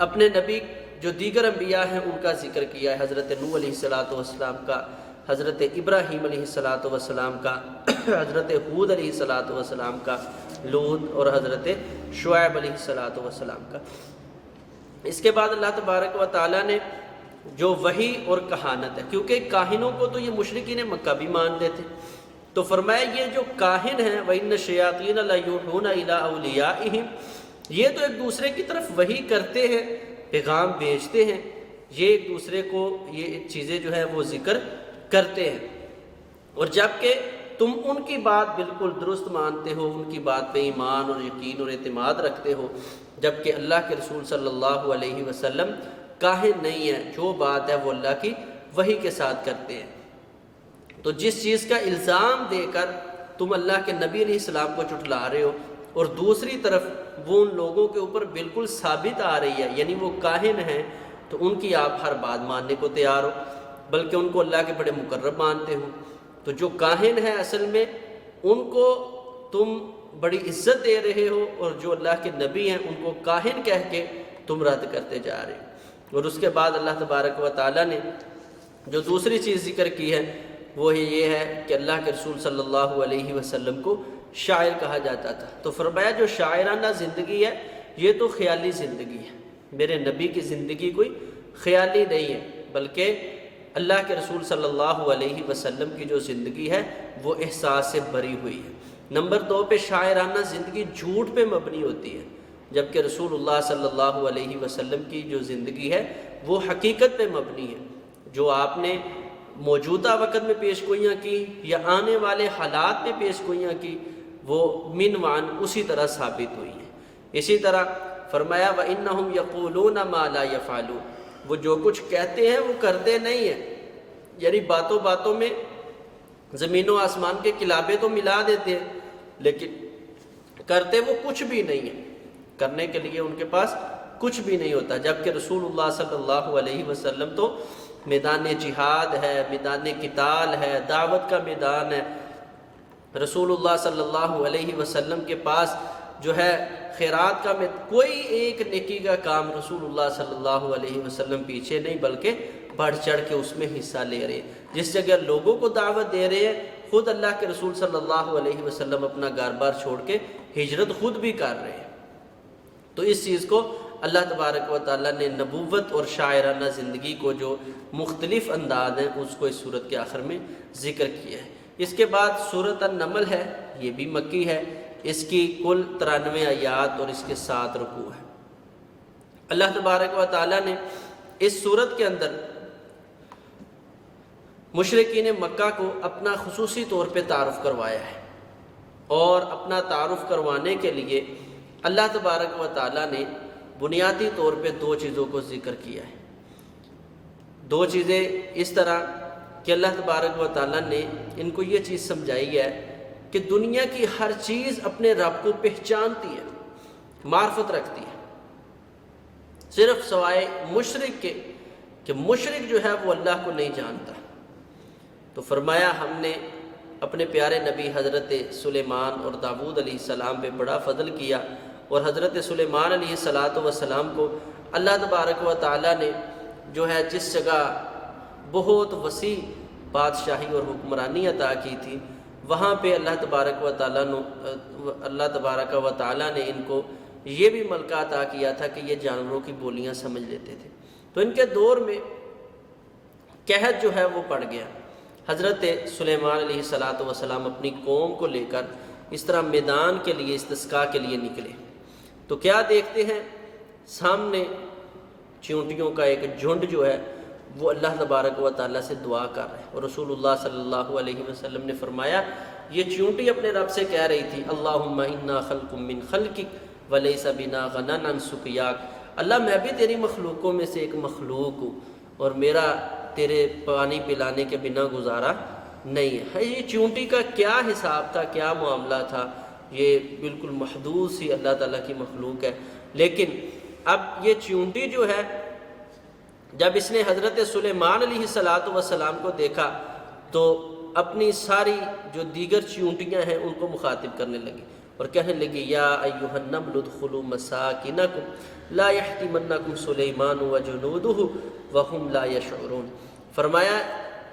اپنے نبی جو دیگر انبیاء ہیں ان کا ذکر کیا ہے، حضرت نوح علیہ السلام کا، حضرت ابراہیم علیہ السلام کا، حضرت ہود علیہ السلام کا، لوط اور حضرت شعیب علیہ السلام کا. اس کے بعد اللہ تبارک و تعالیٰ نے جو وحی اور کہانت ہے، کیونکہ کاہنوں کو تو یہ مشرکین مکہ بھی مانتے تھے، تو فرمایا یہ جو کاہن ہیں وَإِنَّ الشَّيَاطِينَ لَيُوحُونَ إِلَىٰ أَوْلِيَائِهِمْ، یہ تو ایک دوسرے کی طرف وحی کرتے ہیں، پیغام بھیجتے ہیں، یہ ایک دوسرے کو یہ چیزیں جو ہے وہ ذکر کرتے ہیں. اور جب کہ تم ان کی بات بالکل درست مانتے ہو، ان کی بات پہ ایمان اور یقین اور اعتماد رکھتے ہو، جبکہ اللہ کے رسول صلی اللہ علیہ وسلم کاہن نہیں ہے، جو بات ہے وہ اللہ کی وحی کے ساتھ کرتے ہیں. تو جس چیز کا الزام دے کر تم اللہ کے نبی علیہ السلام کو جھٹلا رہے ہو اور دوسری طرف وہ ان لوگوں کے اوپر بالکل ثابت آ رہی ہے، یعنی وہ کاہن ہیں تو ان کی آپ ہر بات ماننے کو تیار ہو، بلکہ ان کو اللہ کے بڑے مقرب مانتے ہو. تو جو کاہن ہیں اصل میں ان کو تم بڑی عزت دے رہے ہو، اور جو اللہ کے نبی ہیں ان کو کاہن کہہ کے تم رد کرتے جا رہے ہو. اور اس کے بعد اللہ تبارک و تعالیٰ نے جو دوسری چیز ذکر کی ہے وہ یہ ہے کہ اللہ کے رسول صلی اللہ علیہ وسلم کو شاعر کہا جاتا تھا. تو فرمایا جو شاعرانہ زندگی ہے یہ تو خیالی زندگی ہے، میرے نبی کی زندگی کوئی خیالی نہیں ہے، بلکہ اللہ کے رسول صلی اللہ علیہ وسلم کی جو زندگی ہے وہ احساس سے بھری ہوئی ہے. نمبر 2 پہ شاعرانہ زندگی جھوٹ پہ مبنی ہوتی ہے، جبکہ رسول اللہ صلی اللہ علیہ وسلم کی جو زندگی ہے وہ حقیقت پہ مبنی ہے. جو آپ نے موجودہ وقت میں پیش گوئیاں کی یا آنے والے حالات میں پیش گوئیاں کی وہ منوان اسی طرح ثابت ہوئی ہیں. اسی طرح فرمایا وَإِنَّهُمْ يَقُولُونَ مَا لَا يَفْعَلُونَ، وہ جو کچھ کہتے ہیں وہ کرتے نہیں ہیں، یعنی باتوں باتوں میں زمین و آسمان کے کلابے تو ملا دیتے ہیں لیکن کرتے وہ کچھ بھی نہیں ہیں، کرنے کے لیے ان کے پاس کچھ بھی نہیں ہوتا. جبکہ رسول اللہ صلی اللہ علیہ وسلم تو میدان جہاد ہے، میدان قتال ہے، دعوت کا میدان ہے. رسول اللہ صلی اللہ علیہ وسلم کے پاس جو ہے خیرات کا کوئی ایک نیکی کا کام رسول اللہ صلی اللہ علیہ وسلم پیچھے نہیں، بلکہ بڑھ چڑھ کے اس میں حصہ لے رہے ہیں. جس جگہ لوگوں کو دعوت دے رہے ہیں خود اللہ کے رسول صلی اللہ علیہ وسلم اپنا گھر بار چھوڑ کے ہجرت خود بھی کر رہے ہیں. تو اس چیز کو اللہ تبارک و تعالیٰ نے نبوت اور شاعرانہ زندگی کو جو مختلف انداز ہیں اس کو اس صورت کے آخر میں ذکر کیا ہے. اس کے بعد سورۃ النمل ہے، یہ بھی مکی ہے، اس کی کل 93 آیات اور اس کے 7 رکوع ہے. اللہ تبارک و تعالیٰ نے اس سورت کے اندر مشرکین مکہ کو اپنا خصوصی طور پہ تعارف کروایا ہے، اور اپنا تعارف کروانے کے لیے اللہ تبارک و تعالیٰ نے بنیادی طور پہ 2 چیزوں کو ذکر کیا ہے. 2 چیزیں اس طرح کہ اللہ تبارک و تعالیٰ نے ان کو یہ چیز سمجھائی ہے کہ دنیا کی ہر چیز اپنے رب کو پہچانتی ہے، معرفت رکھتی ہے، صرف سوائے مشرک کے کہ مشرک جو ہے وہ اللہ کو نہیں جانتا۔ تو فرمایا ہم نے اپنے پیارے نبی حضرت سلیمان اور داؤد علیہ السلام پہ بڑا فضل کیا، اور حضرت سلیمان علیہ السلام کو اللہ تبارک و تعالیٰ نے جو ہے جس جگہ بہت وسیع بادشاہی اور حکمرانی عطا کی تھی، وہاں پہ اللہ تبارک و تعالیٰ نے ان کو یہ بھی ملکہ عطا کیا تھا کہ یہ جانوروں کی بولیاں سمجھ لیتے تھے۔ تو ان کے دور میں قحط جو ہے وہ پڑ گیا۔ حضرت سلیمان علیہ السلام اپنی قوم کو لے کر اس طرح میدان کے لیے استسقاء کے لیے نکلے، تو کیا دیکھتے ہیں؟ سامنے چیونٹیوں کا ایک جھنڈ جو ہے وہ اللہ تبارک و تعالیٰ سے دعا کر رہے ہیں، اور رسول اللہ صلی اللہ علیہ وسلم نے فرمایا یہ چیونٹی اپنے رب سے کہہ رہی تھی اللہم انا خلق من خلقک ولیس بنا غنن عن سقیاک، اللہ میں بھی تیری مخلوقوں میں سے ایک مخلوق ہوں اور میرا تیرے پانی پلانے کے بنا گزارا نہیں ہے۔ یہ چیونٹی کا کیا حساب تھا، کیا معاملہ تھا، یہ بالکل محدود سی اللہ تعالیٰ کی مخلوق ہے۔ لیکن اب یہ چیونٹی جو ہے جب اس نے حضرت سلیمان علیہ السلام کو دیکھا تو اپنی ساری جو دیگر چیونٹیاں ہیں ان کو مخاطب کرنے لگی اور کہنے لگی یا ایھا النمل ادخلوا مساکنکم لا یحطمنکم سلیمان وجنودہ وہم لا یشعرون، فرمایا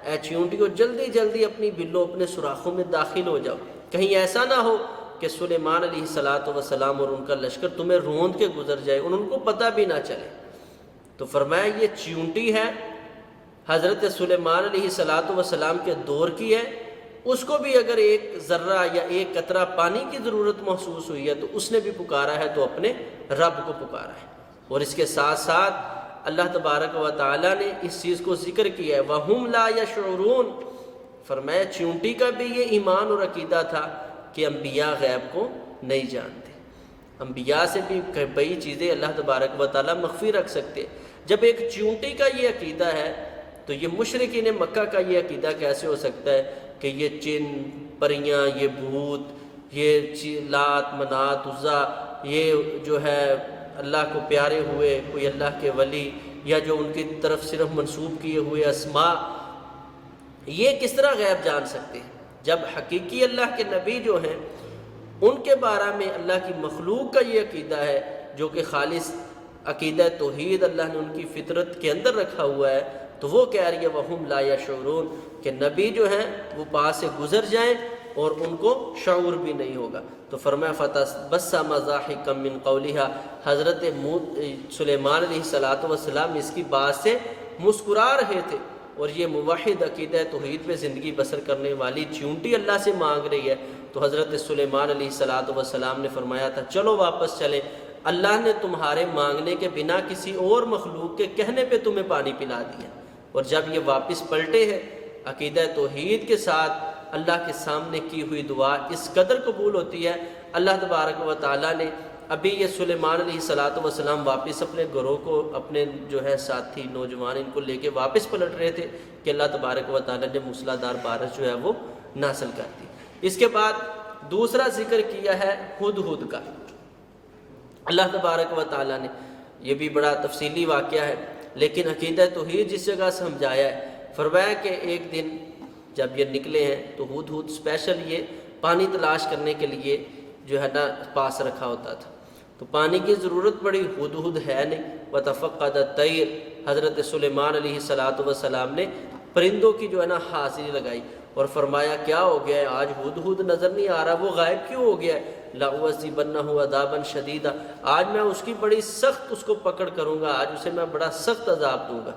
اے چیونٹیوں جلدی جلدی اپنی بلوں اپنے سوراخوں میں داخل ہو جاؤ، کہیں ایسا نہ ہو کہ سلیمان علیہ السلام اور ان کا لشکر تمہیں روند کے گزر جائے اور ان کو پتہ بھی نہ چلے۔ تو فرمایا یہ چیونٹی ہے حضرت سلیمان علیہ السلام کے دور کی ہے، اس کو بھی اگر ایک ذرہ یا ایک قطرہ پانی کی ضرورت محسوس ہوئی ہے تو اس نے بھی پکارا ہے تو اپنے رب کو پکارا ہے۔ اور اس کے ساتھ ساتھ اللہ تبارک و تعالیٰ نے اس چیز کو ذکر کیا ہے وَهُمْ لَا يَشْعُرُونَ، فرمایا چیونٹی کا بھی یہ ایمان اور عقیدہ تھا کہ انبیاء غیب کو نہیں جانتے، انبیاء سے بھی کئی چیزیں اللہ تبارک و تعالیٰ مخفی رکھ سکتے۔ جب ایک چیونٹی کا یہ عقیدہ ہے تو یہ مشرکین مکہ کا یہ عقیدہ کیسے ہو سکتا ہے کہ یہ جن پریاں، یہ بھوت، یہ لات منات عزا، یہ جو ہے اللہ کو پیارے ہوئے کوئی اللہ کے ولی یا جو ان کی طرف صرف منسوب کیے ہوئے اسماء، یہ کس طرح غیب جان سکتے ہیں؟ جب حقیقی اللہ کے نبی جو ہیں ان کے بارے میں اللہ کی مخلوق کا یہ عقیدہ ہے جو کہ خالص عقیدہ توحید اللہ نے ان کی فطرت کے اندر رکھا ہوا ہے، تو وہ کہہ رہی ہے وَهُمْ لَا يَشْعُرُونَ کہ نبی جو ہیں وہ پاس سے گزر جائیں اور ان کو شعور بھی نہیں ہوگا۔ تو فرمایا فَتَبَسَّمَ ضَاحِكًا مِّن قَوْلِهَا، حضرت سلیمان علیہ السلام اس کی بات سے مسکرا رہے تھے، اور یہ موحد عقیدہ توحید پہ زندگی بسر کرنے والی چیونٹی اللہ سے مانگ رہی ہے۔ تو حضرت سلیمان علیہ السلام نے فرمایا تھا چلو واپس چلیں، اللہ نے تمہارے مانگنے کے بنا کسی اور مخلوق کے کہنے پہ تمہیں پانی پلا دیا۔ اور جب یہ واپس پلٹے ہیں عقیدہ توحید کے ساتھ، اللہ کے سامنے کی ہوئی دعا اس قدر قبول ہوتی ہے، اللہ تبارک و تعالیٰ نے ابھی یہ سلیمان علیہ السلام واپس اپنے گروہ کو، اپنے جو ہے ساتھی نوجوان ان کو لے کے واپس پلٹ رہے تھے کہ اللہ تبارک و تعالیٰ نے موسلادھار بارش جو ہے وہ نازل کر دی۔ اس کے بعد دوسرا ذکر کیا ہے ہدہد کا۔ اللہ تبارک و تعالیٰ نے، یہ بھی بڑا تفصیلی واقعہ ہے لیکن عقیدہ توحید جس جگہ سمجھایا ہے، فرمایا کہ ایک دن جب یہ نکلے ہیں تو ہدہد اسپیشل یہ پانی تلاش کرنے کے لیے جو ہے نا پاس رکھا ہوتا تھا، تو پانی کی ضرورت پڑی، ہدہد ہے نہیں، وَتَفَقَّدَ الطَّيْرَ، حضرت سلیمان علیہ السلام نے پرندوں کی جو ہے نا حاضری لگائی اور فرمایا کیا ہو گیا ہے آج ہدہد نظر نہیں آ رہا، وہ غائب کیوں ہو گیا ہے؟ لَأُعَذِّبَنَّهُ عَذَابًا شَدِيدًا، آج میں اس کی بڑی سخت اس کو پکڑ کروں گا، آج اسے میں بڑا سخت عذاب دوں گا،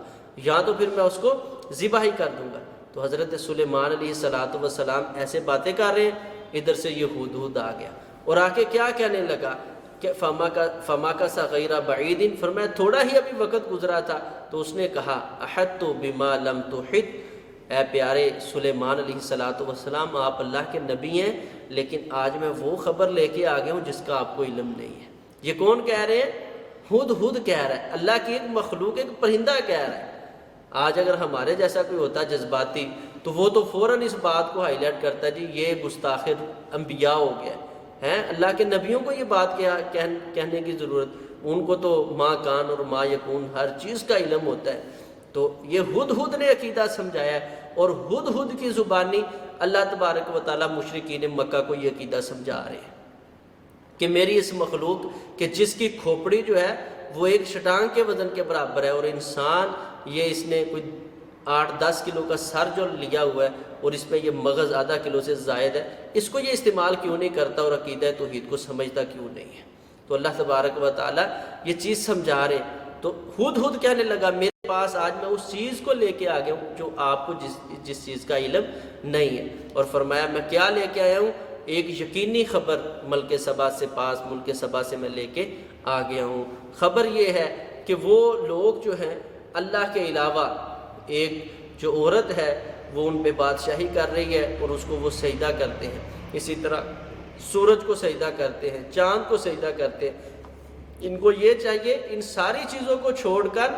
یا تو پھر میں اس کو ذبح ہی کر دوں گا۔ تو حضرت سلیمان علیہ السلام ایسے باتیں کر رہے ہیں، ادھر سے یہ ہدہد آ گیا اور آ کے کیا کہنے لگا کہ فَمَكَثَ غَيْرَ بَعِيدٍ، فرمایا تھوڑا ہی ابھی وقت گزرا تھا تو اس نے کہا أَحَطْتُ بِمَا لَمْ تُحِطْ، اے پیارے سلیمان علیہ السلام آپ اللہ کے نبی ہیں لیکن آج میں وہ خبر لے کے آ گیا ہوں جس کا آپ کو علم نہیں ہے۔ یہ کون کہہ رہے ہیں؟ ہدہد کہہ رہا ہے، اللہ کی ایک مخلوق، ایک پرندہ کہہ رہا ہے۔ آج اگر ہمارے جیسا کوئی ہوتا جذباتی تو وہ تو فوراً اس بات کو ہائی لائٹ کرتا ہے جی یہ گستاخ انبیاء ہو گیا ہے، اللہ کے نبیوں کو یہ بات کہنے کی ضرورت، ان کو تو ما کان اور ما یکون ہر چیز کا علم ہوتا ہے۔ تو یہ ہدہد نے عقیدہ سمجھایا ہے، اور ہدہد کی زبانی اللہ تبارک و تعالیٰ مشرکین مکہ کو یہ عقیدہ سمجھا رہے ہیں کہ میری اس مخلوق کہ جس کی کھوپڑی جو ہے وہ ایک شٹانگ کے وزن کے برابر ہے، اور انسان یہ اس نے کوئی 8-10 کلو کا سر جو لیا ہوا ہے اور اس پہ یہ مغز آدھا کلو سے زائد ہے، اس کو یہ استعمال کیوں نہیں کرتا اور عقیدہ توحید کو سمجھتا کیوں نہیں ہے؟ تو اللہ تبارک و تعالیٰ یہ چیز سمجھا رہے، تو ہدہد کہنے لگا میرے پاس آج میں اس چیز کو لے کے آ گیا ہوں جو آپ کو جس چیز کا علم نہیں ہے، اور فرمایا میں کیا لے کے آیا ہوں؟ ایک یقینی خبر ملک سبا سے پاس ملک سبا سے میں لے کے آ گیا ہوں۔ خبر یہ ہے کہ وہ لوگ جو ہیں اللہ کے علاوہ ایک جو عورت ہے وہ ان پہ بادشاہی کر رہی ہے اور اس کو وہ سجدہ کرتے ہیں، اسی طرح سورج کو سجدہ کرتے ہیں، چاند کو سجدہ کرتے ہیں۔ ان کو یہ چاہیے ان ساری چیزوں کو چھوڑ کر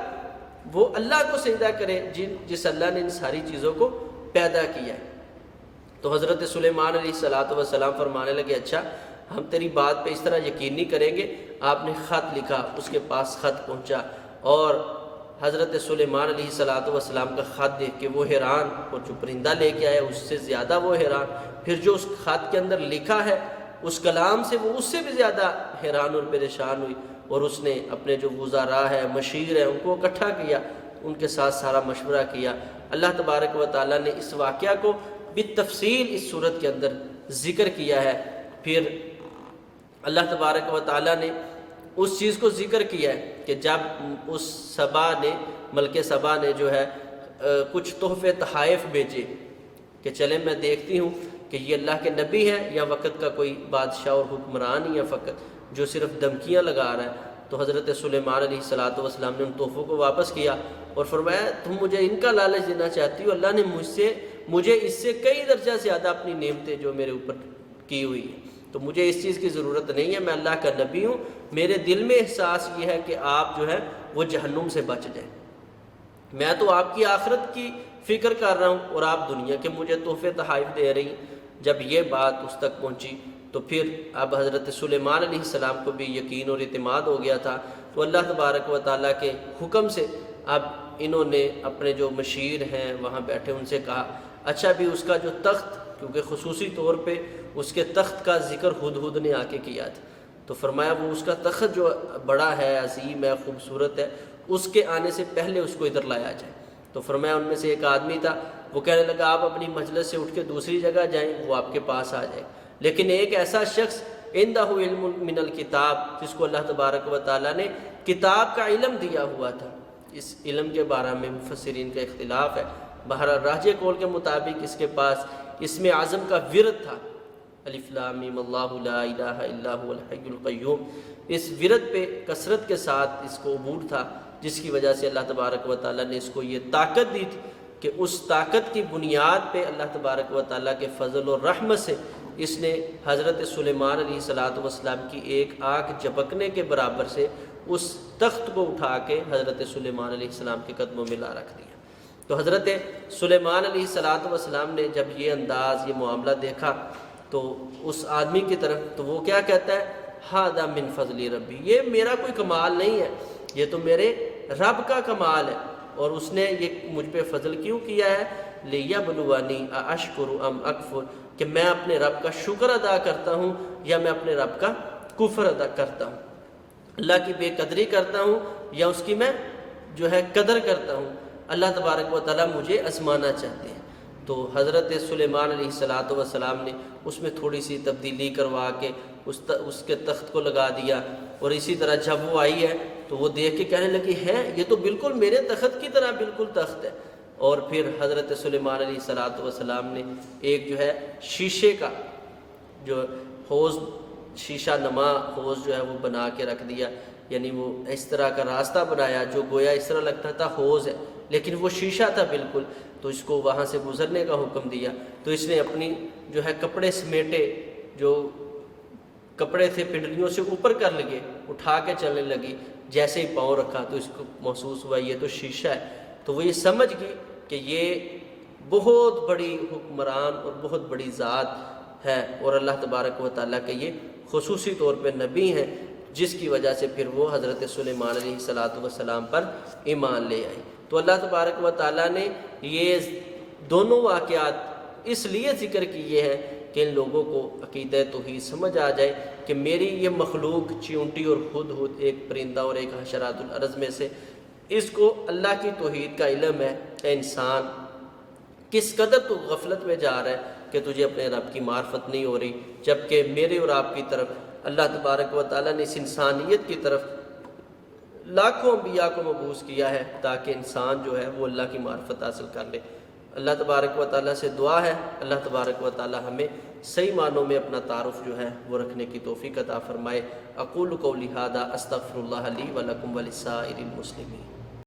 وہ اللہ کو سجدہ کرے جس اللہ نے ان ساری چیزوں کو پیدا کیا ہے۔ تو حضرت سلیمان علیہ السلام فرمانے لگے اچھا ہم تیری بات پہ اس طرح یقین نہیں کریں گے۔ آپ نے خط لکھا، اس کے پاس خط پہنچا، اور حضرت سلیمان علیہ السلام کا خط دیکھ کے وہ حیران، اور جو پرندہ لے کے آیا اس سے زیادہ وہ حیران، پھر جو اس خط کے اندر لکھا ہے اس کلام سے وہ اس سے بھی زیادہ حیران اور پریشان ہوئی، اور اس نے اپنے جو وزراء ہے مشیر ہے ان کو اکٹھا کیا، ان کے ساتھ سارا مشورہ کیا۔ اللہ تبارک و تعالیٰ نے اس واقعہ کو بالتفصیل اس صورت کے اندر ذکر کیا ہے۔ پھر اللہ تبارک و تعالیٰ نے اس چیز کو ذکر کیا ہے کہ جب اس سبا نے ملک سبا نے جو ہے کچھ تحفے تحائف بھیجے کہ چلیں میں دیکھتی ہوں کہ یہ اللہ کے نبی ہے یا وقت کا کوئی بادشاہ اور حکمران ہی ہے فقط جو صرف دھمکیاں لگا رہا ہے۔ تو حضرت سلیمان علیہ السلام نے ان تحفوں کو واپس کیا اور فرمایا تم مجھے ان کا لالچ دینا چاہتی ہو، اللہ نے مجھے اس سے کئی درجہ زیادہ اپنی نعمتیں جو میرے اوپر کی ہوئی ہیں، تو مجھے اس چیز کی ضرورت نہیں ہے، میں اللہ کا نبی ہوں، میرے دل میں احساس یہ ہے کہ آپ جو ہے وہ جہنم سے بچ جائیں، میں تو آپ کی آخرت کی فکر کر رہا ہوں اور آپ دنیا کے مجھے تحفے تحائف دے رہی ہیں۔ جب یہ بات اس تک پہنچی تو پھر اب حضرت سلیمان علیہ السلام کو بھی یقین اور اعتماد ہو گیا تھا، تو اللہ تبارک و تعالیٰ کے حکم سے اب انہوں نے اپنے جو مشیر ہیں وہاں بیٹھے ان سے کہا اچھا بھی اس کا جو تخت، کیونکہ خصوصی طور پہ اس کے تخت کا ذکر ہدہد نے آ کے کیا تھا، تو فرمایا وہ اس کا تخت جو بڑا ہے، عظیم ہے، خوبصورت ہے، اس کے آنے سے پہلے اس کو ادھر لایا جائے۔ تو فرمایا ان میں سے ایک آدمی تھا، وہ کہنے لگا آپ اپنی مجلس سے اٹھ کے دوسری جگہ جائیں، وہ آپ کے پاس آ جائے، لیکن ایک ایسا شخص عندہ علم من الکتاب جس کو اللہ تبارک و تعالیٰ نے کتاب کا علم دیا ہوا تھا، اس علم کے بارے میں مفسرین کا اختلاف ہے، بہرحال راجح قول کے مطابق اس کے پاس اسم اعظم کا ورد تھا، الف لام میم اللہ لا الہ الا هو الحی القیوم، اس ورد پہ کثرت کے ساتھ اس کو عبور تھا، جس کی وجہ سے اللہ تبارک و تعالیٰ نے اس کو یہ طاقت دی تھی کہ اس طاقت کی بنیاد پہ اللہ تبارک و تعالیٰ کے فضل اور رحمت سے اس نے حضرت سلیمان علیہ السلام کی ایک آنکھ جھپکنے کے برابر سے اس تخت کو اٹھا کے حضرت سلیمان علیہ السلام کے قدموں میں لا رکھ دیا۔ تو حضرت سلیمان علیہ السلام نے جب یہ انداز، یہ معاملہ دیکھا تو اس آدمی کی طرف، تو وہ کیا کہتا ہے ھذا من فضل ربی، یہ میرا کوئی کمال نہیں ہے، یہ تو میرے رب کا کمال ہے، اور اس نے یہ مجھ پہ فضل کیوں کیا ہے لیبلونی ااشکر ام اکفر، کہ میں اپنے رب کا شکر ادا کرتا ہوں یا میں اپنے رب کا کفر ادا کرتا ہوں، اللہ کی بے قدری کرتا ہوں یا اس کی میں جو ہے قدر کرتا ہوں، اللہ تبارک و تعالیٰ مجھے آزمانا چاہتے ہیں۔ تو حضرت سلیمان علیہ السلام نے اس میں تھوڑی سی تبدیلی کروا کے اس کے تخت کو لگا دیا، اور اسی طرح جب وہ آئی ہے تو وہ دیکھ کے کہنے لگی ہے یہ تو بالکل میرے تخت کی طرح بالکل تخت ہے، اور پھر حضرت سلیمان علیہ السلام نے ایک جو ہے شیشے کا جو حوض، شیشہ نما حوض جو ہے وہ بنا کے رکھ دیا، یعنی وہ اس طرح کا راستہ بنایا جو گویا اس طرح لگتا تھا حوض ہے لیکن وہ شیشہ تھا بالکل، تو اس کو وہاں سے گزرنے کا حکم دیا، تو اس نے اپنی جو ہے کپڑے سمیٹے، جو کپڑے تھے پنڈلیوں سے اوپر کر لگے، اٹھا کے چلنے لگی، جیسے ہی پاؤں رکھا تو اس کو محسوس ہوا یہ تو شیشہ ہے، تو وہ یہ سمجھ گئی کہ یہ بہت بڑی حکمران اور بہت بڑی ذات ہے، اور اللہ تبارک و تعالیٰ کے یہ خصوصی طور پہ نبی ہیں، جس کی وجہ سے پھر وہ حضرت سلیمان علیہ السلام پر ایمان لے آئی۔ تو اللہ تبارک و تعالیٰ نے یہ دونوں واقعات اس لیے ذکر کیے ہیں کہ ان لوگوں کو عقیدہ توحید سمجھ آ جائے کہ میری یہ مخلوق چیونٹی اور ہدہد ایک پرندہ اور ایک حشرات الارض میں سے، اس کو اللہ کی توحید کا علم ہے۔ اے انسان، کس قدر تو غفلت میں جا رہا ہے کہ تجھے اپنے رب کی معرفت نہیں ہو رہی، جبکہ میرے اور آپ کی طرف اللہ تبارک و تعالیٰ نے اس انسانیت کی طرف لاکھوں انبیاء کو مبعوث کیا ہے تاکہ انسان جو ہے وہ اللہ کی معرفت حاصل کر لے۔ اللہ تبارک و تعالیٰ سے دعا ہے اللہ تبارک و تعالیٰ ہمیں صحیح معنوں میں اپنا تعارف جو ہے وہ رکھنے کی توفیق عطا فرمائے۔ اقول قولی ھذا استغفر اللہ لی ولکم ولسائر المسلمین۔